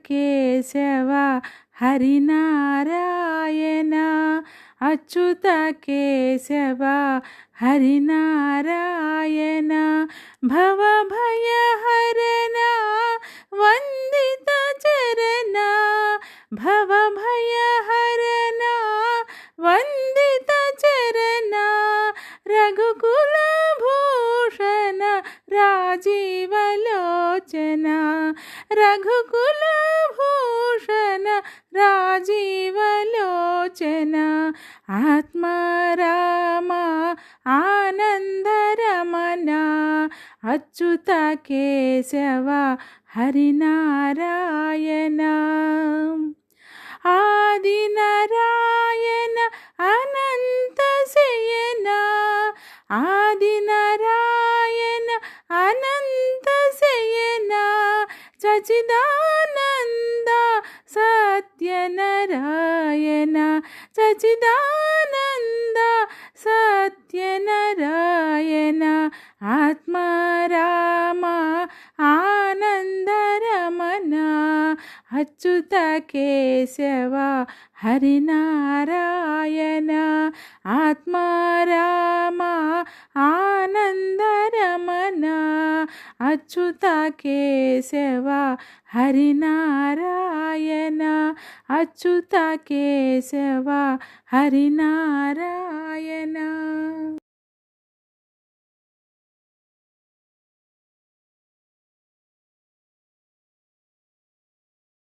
కేశవ హరినారాయణ అచ్యుత కేశవ హరినారాయణ భవభయహరణ వందిత చరణ భవభయహరణ వందిత చరణ రఘుకుల భూషణ రాజీవలోచన రఘుకుల భూషణ రాజీవలోచన ఆత్మరామ ఆనందరమణ అచ్యుత కేశవ హరినారాయణ ఆదినారాయణ అనంత శయన ఆదినారాయణ అనంత శయన సచిదానంద సత్యనారాయణ సచిదానంద సత్యనారాయణ ఆత్మరామ ఆనందరమణ అచ్యుత కేశవ హరినారాయణ ఆత్మరామ ఆనందరమణ అచ్యుత కేశవ హరినారాయణ అచ్యుత కేశవ హరినారాయణ.